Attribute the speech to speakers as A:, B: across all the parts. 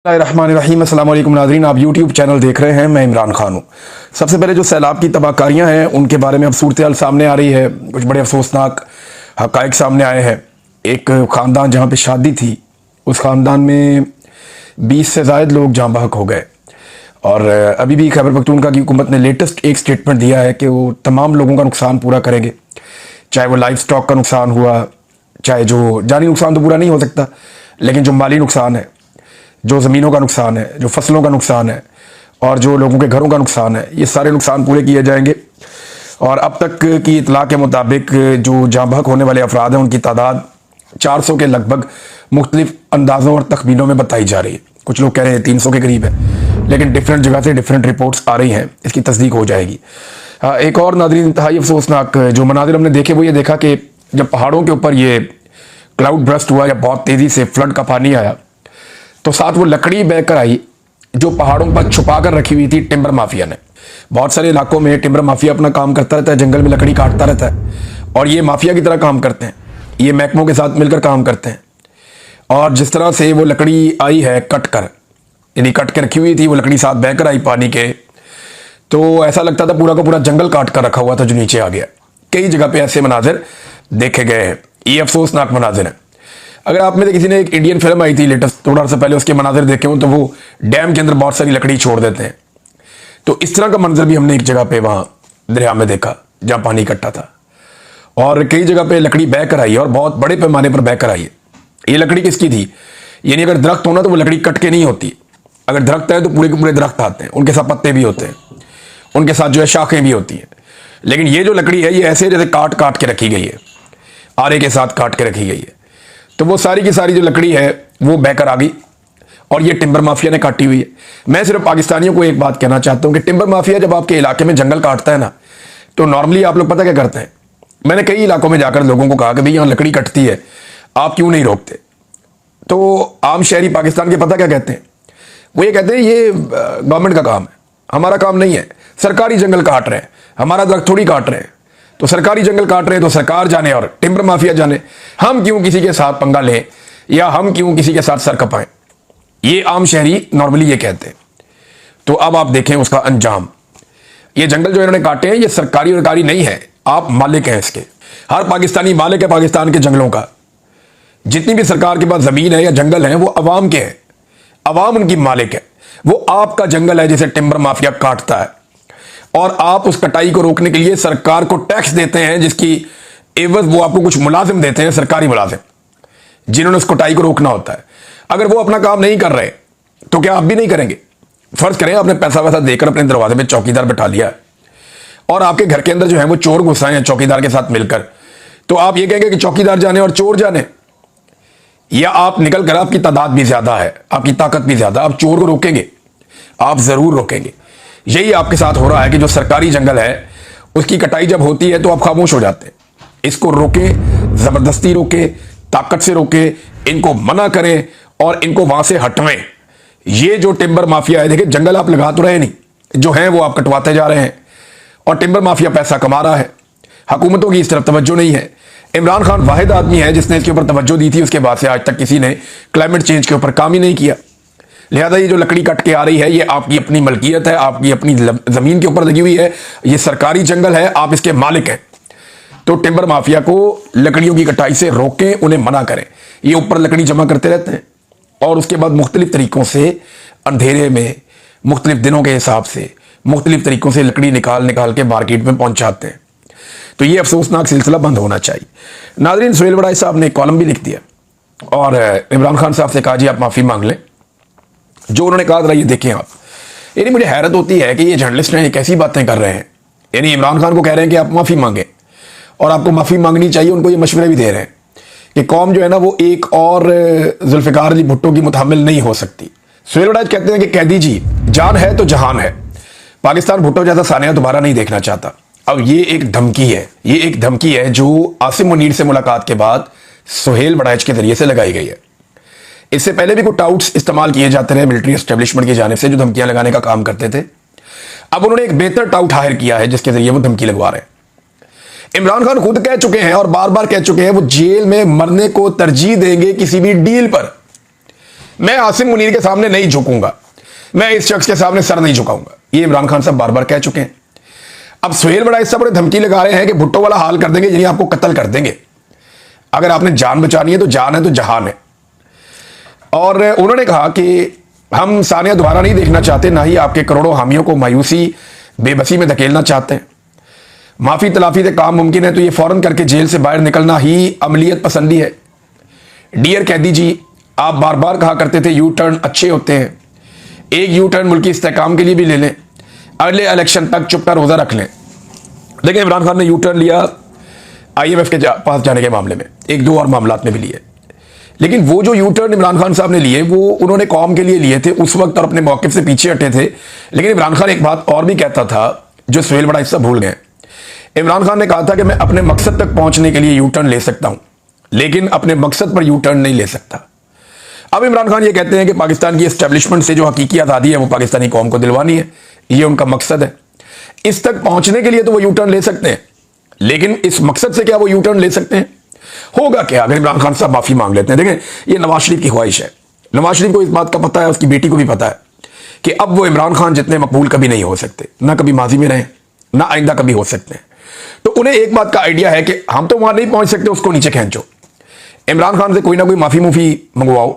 A: रहमानिर्रहीम। अस्सलाम वालेकुम नाज़रीन, आप यूट्यूब चैनल देख रहे हैं। मैं इमरान खान हूँ। सबसे पहले जो सैलाब की तबाहकारियाँ हैं उनके बारे में अब सूरत हाल सामने आ रही है। कुछ बड़े अफसोसनाक हक़ाइक़ सामने आए हैं। एक ख़ानदान जहाँ पे शादी थी, उस ख़ानदान में 20 से ज़ायद लोग जाँ बहक हो गए। और अभी भी खैबर पख्तूनख्वा की हुकूमत ने लेटेस्ट एक स्टेटमेंट दिया है कि वो तमाम लोगों का नुकसान पूरा करेंगे, चाहे वो लाइफ स्टॉक का नुकसान हुआ, चाहे जो जानी नुकसान तो पूरा नहीं हो सकता, लेकिन जो माली नुकसान है, जो ज़मीनों का नुकसान है, जो फसलों का नुकसान है और जो लोगों के घरों का नुकसान है, ये सारे नुकसान पूरे किए जाएंगे। और अब तक की इतला के मुताबिक जो जाँ बहक होने वाले अफराद हैं उनकी तादाद 400 के लगभग मुख्तलिफ अंदाज़ों और तखमीनों में बताई जा रही है। कुछ लोग कह रहे हैं 300 के करीब है, लेकिन डिफरेंट जगह से डिफरेंट रिपोर्ट्स आ रही हैं, इसकी तस्दीक हो जाएगी। एक और नाज़रीन इंतहाई अफसोसनाक जो मनाजिर हमने देखे वो ये देखा कि जब पहाड़ों के ऊपर ये क्लाउड ब्रस्ट हुआ या बहुत तेज़ी से फ्लड का पानी आया तो साथ वो लकड़ी बहकर आई जो पहाड़ों पर छुपा कर रखी हुई थी टिम्बर माफिया ने। बहुत सारे इलाकों में टिम्बर माफिया अपना काम करता रहता है, जंगल में लकड़ी काटता रहता है और ये माफिया की तरह काम करते हैं, ये महकमों के साथ मिलकर काम करते हैं। और जिस तरह से वो लकड़ी आई है कट कर, यानी कट के रखी हुई थी वो लकड़ी साथ बहकर आई पानी के, तो ऐसा लगता था पूरा का पूरा जंगल काट कर रखा हुआ था जो नीचे आ गया। कई जगह पे ऐसे मनाजिर देखे गए हैं। ये अफसोसनाक मनाजिर हैं। अगर आप में से किसी ने एक इंडियन फिल्म आई थी लेटेस्ट, थोड़ा सा पहले उसके मनाजिर देखे हो तो वो डैम के अंदर बहुत सारी लकड़ी छोड़ देते हैं, तो इस तरह का मंजर भी हमने एक जगह पे वहां दरिया में देखा जहां पानी इकट्ठा था। और कई जगह पे लकड़ी बह कर आई है और बहुत बड़े पैमाने पर बह कर आई है। ये लकड़ी किसकी थी? यानी अगर दरख्त होना तो वो लकड़ी कट के नहीं होती, अगर दरख्त है तो पूरे के पूरे दरख्त आते हैं, उनके साथ पत्ते भी होते हैं, उनके साथ जो है शाखें भी होती हैं। लेकिन ये जो लकड़ी है ये ऐसे जैसे काट काट के रखी गई है, आरे के साथ काट के रखी गई है। तो वो सारी की सारी जो लकड़ी है वो बहकर आ गई और ये टिम्बर माफिया ने काटी हुई है। मैं सिर्फ पाकिस्तानियों को एक बात कहना चाहता हूं कि टिम्बर माफिया जब आपके इलाके में जंगल काटता है ना, तो नॉर्मली आप लोग पता क्या करते हैं? मैंने कई इलाकों में जाकर लोगों को कहा कि भाई यहाँ लकड़ी कटती है, आप क्यों नहीं रोकते? तो आम शहरी पाकिस्तान के पता क्या कहते हैं? वो ये कहते हैं ये गवर्नमेंट का काम है, हमारा काम नहीं है। सरकारी जंगल काट रहे हैं, हमारा दरख्त थोड़ी काट रहे हैं। तो सरकारी जंगल काट रहे हैं तो सरकार जाने और टिम्बर माफिया जाने, हम क्यों किसी के साथ पंगा लें या हम क्यों किसी के साथ सर कपाएं? ये आम शहरी नॉर्मली ये कहते हैं। तो अब आप देखें उसका अंजाम। ये जंगल जो इन्होंने काटे हैं ये सरकारी नहीं है, आप मालिक हैं इसके। हर पाकिस्तानी मालिक है पाकिस्तान के जंगलों का। जितनी भी सरकार के पास जमीन है या जंगल है वो अवाम के हैं, अवाम उनकी मालिक है। वो आपका जंगल है जिसे टिम्बर माफिया काटता है और आप उस कटाई को रोकने के लिए सरकार को टैक्स देते हैं, जिसकी एवज वो आपको कुछ मुलाजिम देते हैं, सरकारी मुलाजिम, जिन्होंने उस कटाई को रोकना होता है। अगर वो अपना काम नहीं कर रहे तो क्या आप भी नहीं करेंगे? फर्ज करें आपने पैसा वैसा देकर अपने दरवाजे पे चौकीदार बैठा लिया और आपके घर के अंदर जो है वो चोर घुस आए हैं चौकीदार के साथ मिलकर, तो आप ये कहेंगे कि चौकीदार जाने और चोर जाने? या आप निकल कर, आपकी तादाद भी ज्यादा है, आपकी ताकत भी ज्यादा, आप चोर को रोकेंगे? आप जरूर रोकेंगे। यही आपके साथ हो रहा है कि जो सरकारी जंगल है उसकी कटाई जब होती है तो आप खामोश हो जाते हैं। इसको रोके, जबरदस्ती रोके, ताकत से रोके, इनको मना करें और इनको वहां से हटवें। ये जो टिम्बर माफिया है, देखिए जंगल आप लगा तो रहे नहीं, जो है वो आप कटवाते जा रहे हैं और टिम्बर माफिया पैसा कमा रहा है। हुकूमतों की इस तरफ तवज्जो नहीं है। इमरान खान वाहिद आदमी है जिसने इसके ऊपर तवज्जो दी थी, उसके बाद से आज तक किसी ने क्लाइमेट चेंज के ऊपर काम ही नहीं किया। लिहाजा ये जो लकड़ी कट के आ रही है ये आपकी अपनी मलकियत है, आपकी अपनी जमीन के ऊपर लगी हुई है, ये सरकारी जंगल है, आप इसके मालिक हैं। तो टिम्बर माफिया को लकड़ियों की कटाई से रोकें, उन्हें मना करें। ये ऊपर लकड़ी जमा करते रहते हैं और उसके बाद मुख्तलिफ तरीकों से अंधेरे में, मुख्तलिफ दिनों के हिसाब से, मुख्तलिफ तरीकों से लकड़ी निकाल निकाल के मार्केट में पहुंचाते हैं। तो ये अफसोसनाक सिलसिला बंद होना चाहिए। नाज़रीन, सुहेल बड़ाई साहब ने एक कॉलम भी लिख दिया और इमरान खान साहब से कहा जी आप माफ़ी मांग लें। जो उन्होंने कहा था ये देखें आप। यानी मुझे हैरत होती है कि ये जर्नलिस्ट हैं, ये कैसी बातें कर रहे हैं। यानी इमरान खान को कह रहे हैं कि आप माफ़ी मांगें और आपको माफ़ी मांगनी चाहिए, उनको ये मशवरे भी दे रहे हैं कि कौम जो है ना वो एक और जुल्फ़िकार अली भुट्टो की मुतहम्मिल नहीं हो सकती। सुहेल बड़ाई कहते हैं कि कैदी जी जान है तो जहान है, पाकिस्तान भुट्टो जैसा सानिया दोबारा नहीं देखना चाहता। अब ये एक धमकी है, ये एक धमकी है जो आसिम मुनीर से मुलाकात के बाद सुहेल बड़ाइच के जरिए से लगाई गई है। इससे पहले भी कुछ टाउट्स इस्तेमाल किए जाते रहे मिलिट्री एस्टेब्लिशमेंट की जानिब से जो धमकियां लगाने का काम करते थे। अब उन्होंने एक बेहतर टाउट हायर किया है जिसके जरिए वो धमकी लगवा रहे हैं। इमरान खान खुद कह चुके हैं और बार बार कह चुके हैं वो जेल में मरने को तरजीह देंगे किसी भी डील पर। मैं आसिम मुनीर के सामने नहीं झुकूंगा, मैं इस शख्स के सामने सर नहीं झुकाऊंगा। ये इमरान खान साहब बार बार कह चुके हैं। अब सुहेल बड़ाई साहब बड़े धमकी लगा रहे हैं कि भुट्टो वाला हाल कर देंगे, यानी आपको कत्ल कर देंगे। अगर आपने जान बचानी है तो जान है तो जहान है। और उन्होंने कहा कि हम सानिया दोबारा नहीं देखना चाहते, ना ही आपके करोड़ों हामियों को मायूसी बेबसी में धकेलना चाहते हैं। माफी तलाफी से काम मुमकिन है तो ये फौरन करके जेल से बाहर निकलना ही अमलियत पसंदी है। डियर कैदी जी, आप बार बार कहा करते थे यू टर्न अच्छे होते हैं, एक यू टर्न मुल्की इस्तेहकाम के लिए भी ले लें, अगले इलेक्शन तक चुप का रोजा रख लें। देखिए इमरान खान ने यू टर्न लिया IMF के पास जाने के मामले में, एक दो और मामलात में भी लिए, लेकिन वो जो यू टर्न इमरान खान साहब ने लिए वो उन्होंने कौम के लिए लिए थे उस वक्त और अपने मौके से पीछे हटे थे। लेकिन इमरान खान एक बात और भी कहता था जो सुहेल बड़ा हिस्सा भूल गए। इमरान खान ने कहा था कि मैं अपने मकसद तक पहुंचने के लिए यू टर्न ले सकता हूं, लेकिन अपने मकसद पर यू टर्न नहीं ले सकता। अब इमरान खान ये कहते हैं कि पाकिस्तान की एस्टेब्लिशमेंट से जो हकीकी आज़ादी है वो पाकिस्तानी कौम को दिलवानी है, ये उनका मकसद है। इस तक पहुंचने के लिए तो वो यू टर्न ले सकते हैं, लेकिन इस मकसद से क्या वो यू टर्न ले सकते हैं? होगा क्या अगर इमरान खान साहब माफी मांग लेते हैं? देखें ये नवाज शरीफ की ख्वाहिश है, नवाज शरीफ को इस बात का पता है, उसकी बेटी को भी पता है कि अब वो इमरान खान जितने मकबूल कभी नहीं हो सकते, ना कभी माजी में रहे ना आइंदा कभी हो सकते हैं। तो उन्हें एक बात का आइडिया है कि हम तो वहां नहीं पहुंच सकते, उसको नीचे खींचो, इमरान खान से कोई ना कोई माफी मुफी मंगवाओ,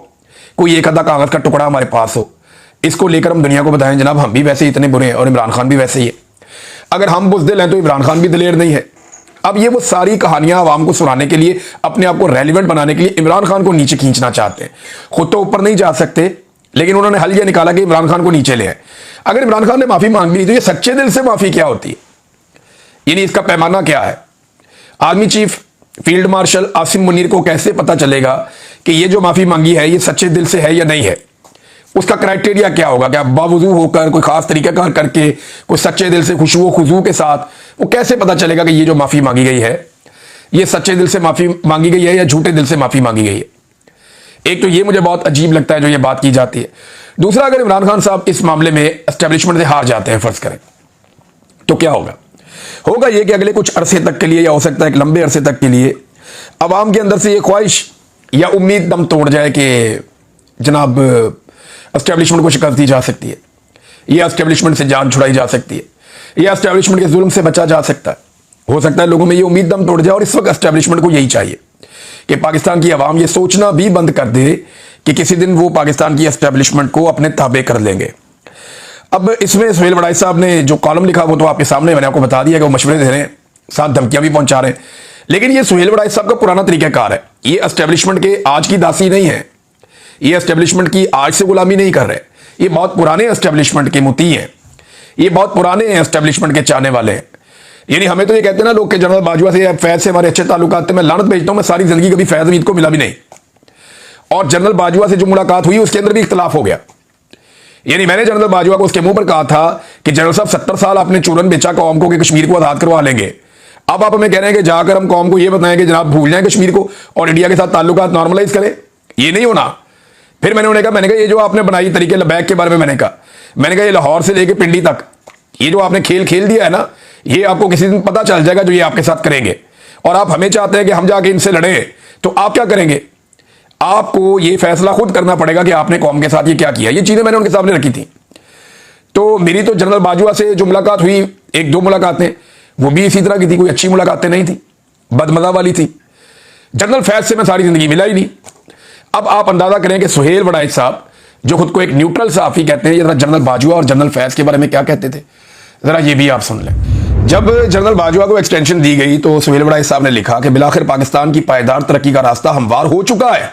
A: कोई एक आधा कागज का टुकड़ा हमारे पास हो, इसको लेकर हम दुनिया को बताएं जनाब हम भी वैसे ही इतने बुरे हैं और इमरान खान भी वैसे ही है। अगर हम बुज़दिल हैं तो इमरान खान भी दिलेर नहीं है। अब ये वो सारी कहानियां आवाम को सुनाने के लिए, अपने आप को रेलिवेंट बनाने के लिए इमरान खान को नीचे खींचना चाहते हैं। खुद तो ऊपर नहीं जा सकते, लेकिन उन्होंने हल यह निकाला कि इमरान खान को नीचे ले आए। अगर इमरान खान ने माफी मांग ली तो ये सच्चे दिल से माफी क्या होती है, यानी इसका पैमाना क्या है? Army chief field marshal Asim Munir को कैसे पता चलेगा कि ये जो माफी मांगी है ये सच्चे दिल से है या नहीं है? उसका क्राइटेरिया क्या होगा? क्या बावजूद होकर कोई खास तरीका करके कोई सच्चे दिल से खुशबू के साथ वो कैसे पता चलेगा कि ये जो माफी मांगी गई है ये सच्चे दिल से माफी मांगी गई है या झूठे दिल से माफी मांगी गई है? एक तो ये मुझे बहुत अजीब लगता है जो ये बात की जाती है। दूसरा, अगर इमरान खान साहब इस मामले में एस्टेब्लिशमेंट से हार जाते हैं फर्ज करें, तो क्या होगा? होगा ये कि अगले कुछ अरसे तक के लिए या हो सकता है एक लंबे अरसे तक के लिए अवाम के अंदर से ये ख्वाहिश या उम्मीद दम तोड़ जाए कि जनाब एस्टेब्लिशमेंट को शिकस्त दी जा सकती है, या एस्टेब्लिशमेंट से जान छुड़ाई जा सकती है, या एस्टेब्लिशमेंट के जुल्म से बचा जा सकता है। हो सकता है लोगों में ये उम्मीद दम तोड़ जाए और इस वक्त एस्टेब्लिशमेंट को यही चाहिए कि पाकिस्तान की आवाम ये सोचना भी बंद कर दे कि किसी दिन वो पाकिस्तान की एस्टेब्लिशमेंट को अपने ताबे कर लेंगे। अब इसमें सुहेल बड़ाई साहब ने जो कॉलम लिखा वो तो आपके सामने, मैंने आपको बता दिया कि वो मशवरे दे रहे हैं, साथ धमकियां भी पहुंचा रहे हैं। लेकिन ये सुहेल बड़ाई साहब का पुराना तरीकाकार है, ये एस्टेब्लिशमेंट के आज की दासी नहीं है, ये एस्टेब्लिशमेंट की आज से गुलामी नहीं कर रहे, ये बहुत पुराने एस्टेब्लिशमेंट के मुती हैं, ये बहुत पुराने एस्टेब्लिशमेंट के चाहने वाले हैं। यानी हमें तो ये कहते हैं ना लोग कि जनरल बाजवा से फैज से हमारे अच्छे ताल्लुकात थे, मैं लानत भेजता हूं, मैं सारी जिंदगी कभी फैज अमीद को मिला भी नहीं, और जनरल बाजवा से जो मुलाकात हुई उसके अंदर भी इख्तलाफ हो गया। यानी मैंने जनरल बाजवा को उसके मुंह पर कहा था कि जनरल साहब 70 साल आपने चूरन बेचा कौम को कि कश्मीर को आजाद करवा लेंगे, अब आप हमें कह रहे हैं कि जाकर हम कौम को यह बताएं कि जनाब भूल जाएं कश्मीर को और इंडिया के साथ ताल्लुकात नॉर्मलाइज करें, ये नहीं होना। फिर मैंने उन्हें कहा, ये जो आपने बनाई तरीके लबैक के बारे में मैंने कहा ये लाहौर से लेके पिंडी तक ये जो आपने खेल दिया है ना, ये आपको किसी दिन पता चल जाएगा जो ये आपके साथ करेंगे, और आप हमें चाहते हैं कि हम जाके इनसे लड़े, तो आप क्या करेंगे? आपको ये फैसला खुद करना पड़ेगा कि आपने कौम के साथ ये क्या किया। ये चीजें मैंने उनके सामने रखी थी। तो मेरी तो जनरल बाजवा से जो मुलाकात हुई, एक दो मुलाकातें, वो भी इसी तरह की थी, कोई अच्छी मुलाकातें नहीं थी, बदमजा वाली थी। जनरल फैज से मैं सारी जिंदगी मिला ही नहीं। अब आप अंदाजा करें कि सुहेल बड़ाई साहब जो खुद को एक न्यूट्रल सहाफी कहते हैं, ये जरा जनरल बाजवा और जनरल फैज के बारे में क्या कहते थे, जरा ये भी आप सुन लें। जब जनरल बाजवा को एक्सटेंशन दी गई तो सुहेल बड़ाई साहब ने लिखा कि बिलाखिर पाकिस्तान की पायदार तरक्की का रास्ता हमवार हो चुका है,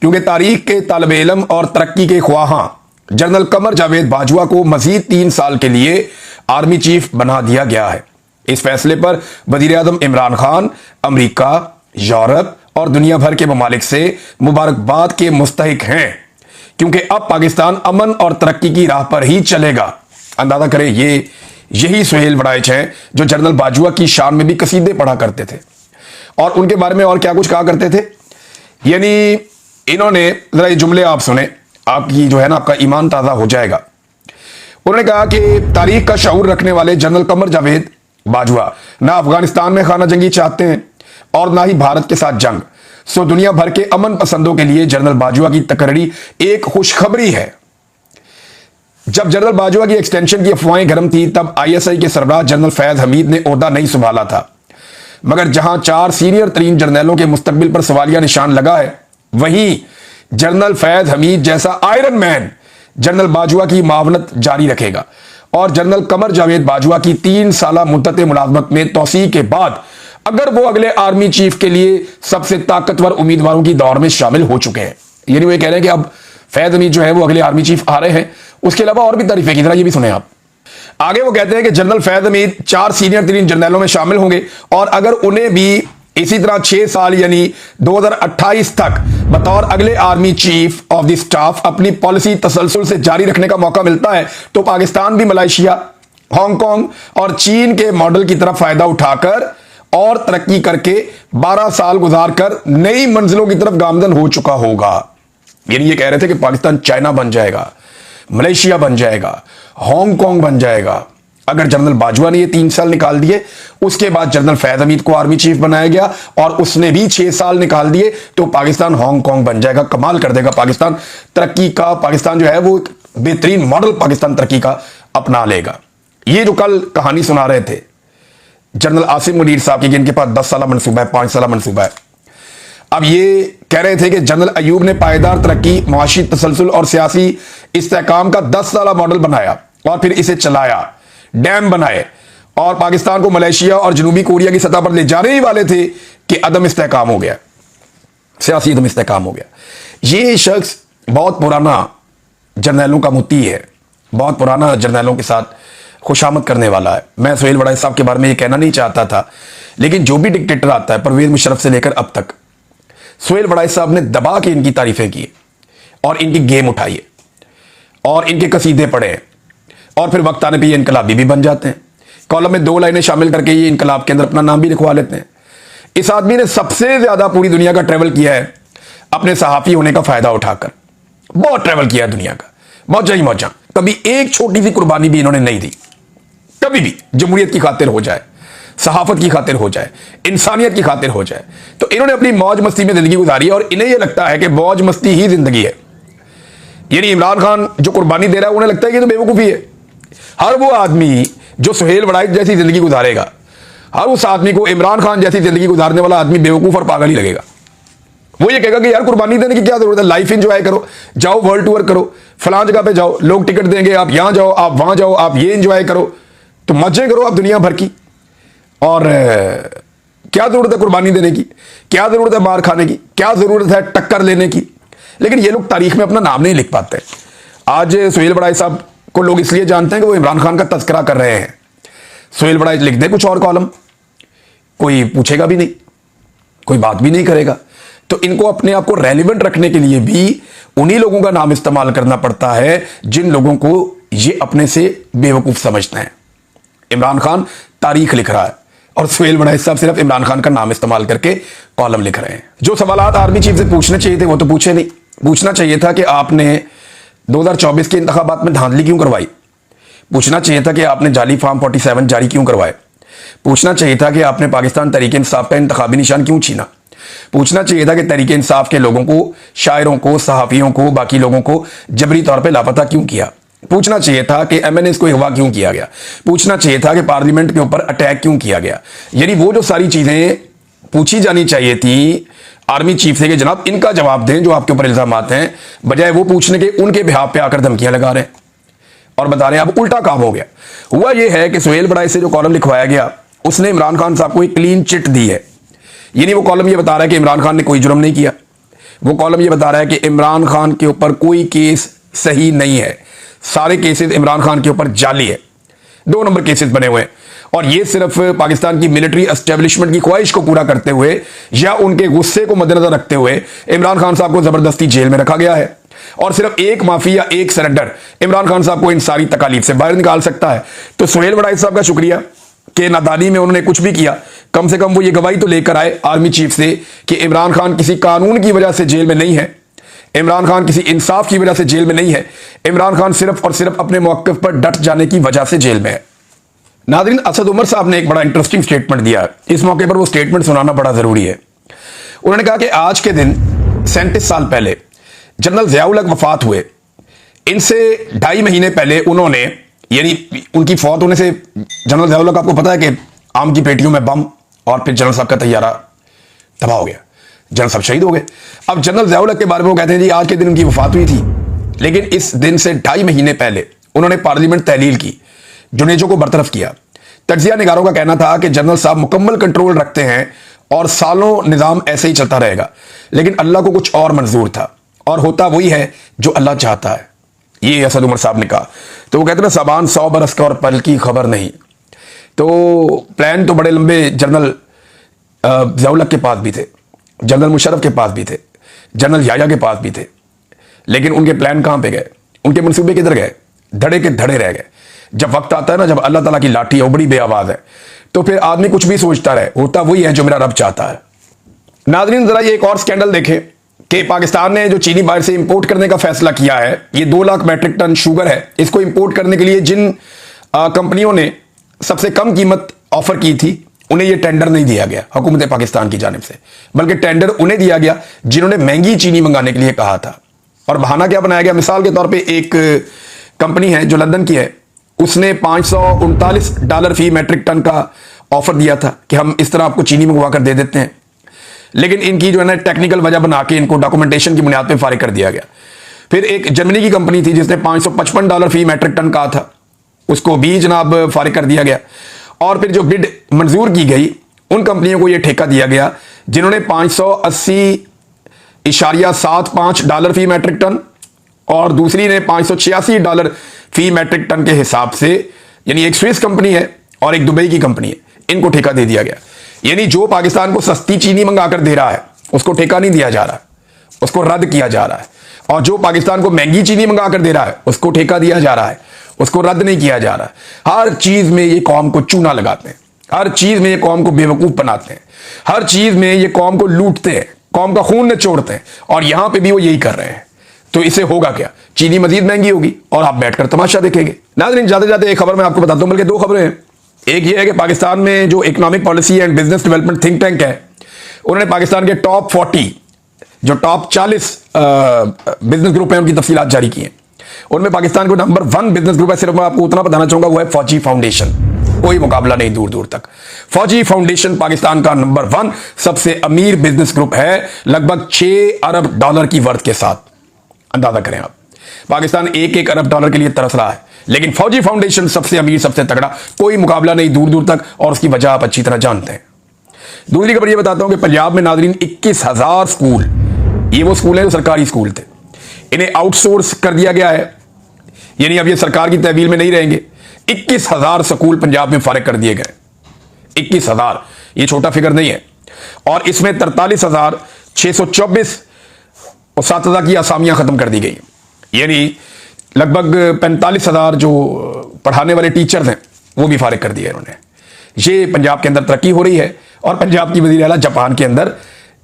A: क्योंकि तारीख के तालिब इल्म और तरक्की के ख्वाहां जनरल कमर जावेद बाजवा को मजीद 3 साल के लिए आर्मी चीफ बना दिया गया है। इस फैसले पर वजीर आजम इमरान खान अमरीका, यूरोप और दुनिया भर के ममालिक से मुबारकबाद के मुस्तहिक हैं, क्योंकि अब पाकिस्तान अमन और तरक्की की राह पर ही चलेगा। अंदाजा करें यही सुहेल बड़ाइच हैं जो जनरल बाजवा की शान में भी कसीदे पढ़ा करते थे, और उनके बारे में और क्या कुछ कहा करते थे। यानी इन्होंने, जरा ये जुमले आप सुने, आपकी जो है ना आपका ईमान ताजा हो जाएगा। उन्होंने कहा कि तारीख का शऊर रखने वाले जनरल कमर जावेद बाजवा ना अफगानिस्तान में खाना जंगी चाहते हैं और ना ही भारत के साथ जंग। सो दुनिया भर के अमन पसंदों के लिए जनरल बाजवा की तकर्री एक खुशखबरी है। जब जनरल बाजवा की एक्सटेंशन की अफवाहें गर्म थी तब आईएसआई के सरबराह जनरल फैज हमीद ने ओहदा नहीं संभाला था, मगर जहां 4 सीनियर तरीन जर्नलों के मुस्तकबिल पर सवालिया निशान लगा है, वहीं जनरल फैज हमीद जैसा आयरन मैन जनरल बाजवा की मावनत जारी रखेगा और जनरल कमर जावेद बाजवा की 3 साला मुद्दत मुलाजमत में तोसी के बाद अगर वो अगले आर्मी चीफ के लिए सबसे ताकतवर उम्मीदवारों की दौड़ में शामिल हो चुके हैं, यानी वो कह रहे हैं कि अब फैज हमीद जो है वो अगले आर्मी चीफ आ रहे हैं। उसके अलावा और भी तारीफें की तरह ये भी सुने आप। आगे वो कहते हैं कि जनरल फैज हमीद 4 सीनियर तरीन जर्नलों में शामिल होंगे और अगर उन्हें भी इसी तरह 6 साल यानी 2028 तक बतौर अगले army chief of the staff अपनी पॉलिसी तसलसल से जारी रखने का मौका मिलता है तो पाकिस्तान भी मलेशिया, हांगकांग और चीन के मॉडल की तरफ फायदा उठाकर और तरक्की करके 12 साल गुजारकर नई मंजिलों की तरफ गामजन हो चुका होगा। यानी ये कह रहे थे कि पाकिस्तान चाइना बन जाएगा, मलेशिया बन जाएगा, हांगकांग बन जाएगा। अगर जनरल बाजवा ने ये 3 साल निकाल दिए, उसके बाद जनरल फैज हमीद को आर्मी चीफ बनाया गया और उसने भी 6 साल निकाल दिए तो पाकिस्तान हांगकांग बन जाएगा, कमाल कर देगा पाकिस्तान। तरक्की का पाकिस्तान जो है वो बेहतरीन मॉडल पाकिस्तान तरक्की का अपना लेगा। ये जो कल कहानी सुना रहे थे जनरल आसिम मुनीर साहब की, जिनके पास 10 साल मनसूबा है, 5 साल मनसूबा है, अब ये कह रहे थे कि जनरल अयूब ने पायदार तरक्की, मुआशी तसलसल और सियासी इस्तेहकाम का 10 साल मॉडल बनाया और फिर इसे चलाया, डैम बनाए और पाकिस्तान को मलेशिया और जनूबी कोरिया की सतह पर ले जाने ही वाले थे कि अदम इस्तेहकाम हो गया, सियासी अदम इस्तेहकाम हो गया। ये शख्स बहुत पुराना जर्नैलों का मुत्ती है, बहुत पुराना जर्नैलों के साथ खुशामद करने वाला है। मैं सुहेल वड़ाई साहब के बारे में ये कहना नहीं चाहता था, लेकिन जो भी डिक्टेटर आता है परवेज मुशर्रफ से लेकर अब तक, सुहेल वड़ाई साहब ने दबा के इनकी तारीफें की और इनकी गेम उठाई है और इनके कसीदे पढ़े और फिर वक्त आने पर ये इनकलाबी भी बन जाते हैं। कॉलम में 2 लाइनें शामिल करके ये इनकलाब के अंदर अपना नाम भी लिखवा लेते हैं। इस आदमी ने सबसे ज्यादा पूरी दुनिया का ट्रेवल किया है अपने सहाफी होने का फायदा उठाकर। बहुत ट्रेवल किया है दुनिया का, मौजा ही मौजा। कभी एक छोटी सी कुर्बानी भी इन्होंने नहीं दी, कभी भी। जमहूरियत की खातिर हो जाए, सहाफत की खातिर हो जाए, इंसानियत की खातिर हो जाए, तो इन्होंने अपनी मौज मस्ती में जिंदगी गुजारी है और इन्हें यह लगता है कि मौज मस्ती ही जिंदगी है। यानी इमरान खान जो कुर्बानी दे रहा है उन्हें लगता है कि तो बेवकूफी है। हर वो आदमी जो सुहेल वड़ाई जैसी जिंदगी गुजारेगा, हर उस आदमी को इमरान खान जैसी जिंदगी गुजारने वाला आदमी बेवकूफ और पागल ही लगेगा। वो ये कहेगा कि यार कुर्बानी देने की क्या जरूरत है, लाइफ एंजॉय करो, जाओ वर्ल्ड टूर करो, फलां जगह पे जाओ, लोग टिकट देंगे, आप यहां जाओ, आप वहां जाओ, आप ये एंजॉय करो, तो मजे करो आप दुनिया भर की। और क्या जरूरत है कुर्बानी देने की, क्या जरूरत है मार खाने की, क्या जरूरत है टक्कर लेने की। लेकिन ये लोग तारीख में अपना नाम नहीं लिख पाते। आज सुहेल वड़ाई साहब को लोग इसलिए जानते हैं कि वो इमरान खान का तस्करा कर रहे हैं। सुहेल वड़ाई लिख दे कुछ और कॉलम, कोई पूछेगा भी नहीं, कोई बात भी नहीं करेगा। तो इनको अपने आप को रेलिवेंट रखने के लिए भी उन्हीं लोगों का नाम इस्तेमाल करना पड़ता है जिन लोगों को ये अपने से बेवकूफ समझते हैं। इमरान खान तारीख लिख रहा है और सुहेल वड़ाई साहब सिर्फ इमरान खान का नाम इस्तेमाल करके कॉलम लिख रहे हैं। जो सवालात आर्मी चीफ से पूछने चाहिए थे वो तो पूछे नहीं। पूछना चाहिए था कि आपने 2024 के इंतखाबात में धांधली क्यों करवाई। पूछना चाहिए था कि आपने जाली फॉर्म 47 जारी क्यों करवाए। पूछना चाहिए था कि आपने पाकिस्तान तहरीक इंसाफ का इंतखाबी निशान क्यों छीना। पूछना चाहिए था कि तहरीक इंसाफ के लोगों को, शायरों को, सहाफियों को, बाकी लोगों को जबरी तौर पर लापता क्यों किया। पूछना चाहिए था कि एमएनएस को अगवा क्यों किया गया। पूछना चाहिए था कि पार्लियामेंट के ऊपर अटैक क्यों किया गया। यानी वो जो सारी चीजें पूछी जानी चाहिए थी आर्मी चीफ से कि जनाब इनका जवाब दें जो आपके ऊपर इल्जामात हैं, बजाय वो पूछने के उनके बिहाफ पे आकर धमकियां लगा रहे हैं और बता रहे हैं अब उल्टा काम हो गया। हुआ यह है कि सुहेल वड़ाई से जो कॉलम लिखवाया गया उसने इमरान खान साहब को एक क्लीन चिट दी है। यानी वो कॉलम ये बता रहा है कि इमरान खान ने कोई जुर्म नहीं किया। वो कॉलम ये बता रहा है कि इमरान खान के ऊपर कोई केस सही नहीं है, सारे केसेस इमरान खान के ऊपर जाली है, 2 नंबर केसेस बने हुए हैं। और ये सिर्फ पाकिस्तान की मिलिट्री एस्टेब्लिशमेंट की ख्वाहिश को पूरा करते हुए या उनके गुस्से को मद्देनजर रखते हुए इमरान खान साहब को जबरदस्ती जेल में रखा गया है। और सिर्फ एक माफी या एक सरेंडर इमरान खान साहब को इन सारी तकालीफ से बाहर निकाल सकता है। तो सुहेल वड़ाई साहब का शुक्रिया कि नादानी में उन्होंने कुछ भी किया, कम से कम वो ये गवाही तो लेकर आए आर्मी चीफ से कि इमरान खान किसी कानून की वजह से जेल में नहीं है, इमरान खान किसी इंसाफ की वजह से जेल में नहीं है, इमरान खान सिर्फ और सिर्फ अपने मौक़िफ़ पर डट जाने की वजह से जेल में है। नाज़रीन, असद उमर साहब ने एक बड़ा इंटरेस्टिंग स्टेटमेंट दिया। इस मौके पर वो स्टेटमेंट सुनाना बड़ा जरूरी है। उन्होंने कहा कि आज के दिन 37 साल पहले जनरल ज़ियाउल हक वफात हुए, इनसे 2.5 महीने पहले उन्होंने, यानी उनकी फौत होने से जनरल ज़ियाउल हक, आपको पता है कि आम की पेटियों में बम, और फिर जनरल साहब का तैयारा तबाह हो गया, जनरल साहब शहीद हो गए। अब जनरल ज़ियाउल हक के बारे में वो कहते हैं जी आज के दिन उनकी वफात हुई थी, लेकिन इस दिन से 2.5 महीने पहले उन्होंने पार्लियामेंट तहलील की, जुनेजो को बरतरफ किया। तज्जिया निगारों का कहना था कि जनरल साहब मुकम्मल कंट्रोल रखते हैं और सालों निज़ाम ऐसे ही चलता रहेगा, लेकिन अल्लाह को कुछ और मंजूर था और होता वही है जो अल्लाह चाहता है। ये असद उमर साहब ने कहा। तो वो कहते हैं साबान 100 बरस का और पल की खबर नहीं। तो प्लान तो बड़े लंबे जनरल ज़ियाउल हक के पास भी थे, जनरल मुशर्रफ के पास भी थे, जनरल याया के पास भी थे, लेकिन उनके प्लान कहां पे गए, उनके मंसूबे किधर गए? धड़े के धड़े रह गए। जब वक्त आता है ना, जब अल्लाह ताला की लाठी है वो बड़ी बेआवाज है, तो फिर आदमी कुछ भी सोचता रहे, होता वही है जो मेरा रब चाहता है। नाज़रीन, जरा ये एक और स्कैंडल देखें कि पाकिस्तान ने जो चीनी बाहर से इंपोर्ट करने का फैसला किया है, ये 2 लाख मैट्रिक टन शुगर है, इसको इंपोर्ट करने के लिए जिन कंपनियों ने सबसे कम कीमत ऑफर की थी, उन्हें यह टेंडर नहीं दिया गया हुकूमत पाकिस्तान की जानिब से, बल्कि टेंडर उन्हें दिया गया जिन्होंने महंगी चीनी मंगाने के लिए कहा था। और बहाना क्या बनाया गया? मिसाल के तौर पे एक कंपनी है जो लंदन की है, उसने $539 फी मैट्रिक टन का ऑफर दिया था कि हम इस तरह आपको चीनी मंगवा कर दे देते हैं, लेकिन इनकी जो है ना टेक्निकल वजह बना के इनको डॉक्यूमेंटेशन की बुनियाद पर फारिग कर दिया गया। फिर एक जर्मनी की कंपनी थी जिसने $555 फी मैट्रिक टन कहा था, उसको भी जनाब फारिग कर दिया गया। और फिर जो बिड मंजूर की गई, उन कंपनियों को यह ठेका दिया गया जिन्होंने $580.75 फी मैट्रिक टन और दूसरी ने $586 फी मैट्रिक टन के हिसाब से, यानी एक स्विस कंपनी है और एक दुबई की कंपनी है, इनको ठेका दे दिया गया। यानी जो पाकिस्तान को सस्ती चीनी मंगाकर दे रहा है उसको ठेका नहीं दिया जा रहा, उसको रद्द किया जा रहा है, और जो पाकिस्तान को महंगी चीनी मंगाकर दे रहा है उसको ठेका दिया जा रहा है, उसको रद्द नहीं किया जा रहा। हर चीज में ये कौम को चूना लगाते हैं, हर चीज में ये कौम को बेवकूफ बनाते हैं, हर चीज में ये कौम को लूटते हैं, कौम का खून निचोड़ते हैं, और यहां पे भी वो यही कर रहे हैं। तो इसे होगा क्या? चीनी मजीद महंगी होगी और आप बैठकर तमाशा देखेंगे। नाज़रीन, जाते जाते एक खबर मैं आपको बताता हूं, बल्कि 2 खबरें हैं। एक ये है कि पाकिस्तान में जो economic policy and business development think tank है, उन्होंने पाकिस्तान के टॉप 40 जो टॉप 40 बिजनेस ग्रुप हैं उनकी तफसीलात जारी की हैं। उनमें पाकिस्तान को नंबर 1 बिजनेस ग्रुप है, सिर्फ मैं आपको उतना बताना चाहूंगा, वो है फौजी फाउंडेशन। कोई मुकाबला नहीं दूर दूर तक। फौजी फाउंडेशन पाकिस्तान का नंबर 1 सबसे अमीर बिजनेस ग्रुप है, लगभग $6 अरब की वर्थ के साथ। अंदाजा करें आप, पाकिस्तान $1 अरब के लिए तरस रहा है, लेकिन फौजी फाउंडेशन सबसे अमीर, सबसे तगड़ा, कोई मुकाबला नहीं दूर दूर तक, और उसकी वजह आप अच्छी तरह जानते हैं। दूसरी खबर ये बताता हूं कि पंजाब में नाज़रीन 21,000 स्कूल, ये वो स्कूल है जो सरकारी स्कूल थे, इन्हें आउटसोर्स कर दिया गया है, यानी अब ये सरकार की तहवील में नहीं रहेंगे। 21,000 स्कूल पंजाब में फारिग कर दिए गए। 21,000, ये छोटा फिगर नहीं है। और इसमें 43,624 उस्ताद की असामियां खत्म कर दी गई, यानी लगभग 45,000 जो पढ़ाने वाले टीचर्स हैं वो भी फारिग कर दिए इन्होंने। ये पंजाब के अंदर तरक्की हो रही है, और पंजाब की वज़ीर आला जापान के अंदर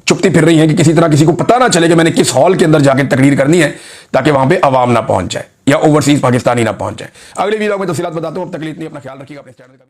A: चुपती फिर रही है कि किसी तरह किसी को पता ना चले कि मैंने किस हॉल के अंदर जाकर तकरीर करनी है, ताकि वहां पे अवाम ना पहुंच जाए या ओवरसीज पाकिस्तानी ना पहुंच जाए। अगले वीडियो में तफसीलात बताता हूं। अब तक के लिए इतना, अपना ख्याल रखिएगा, अपने चैनल का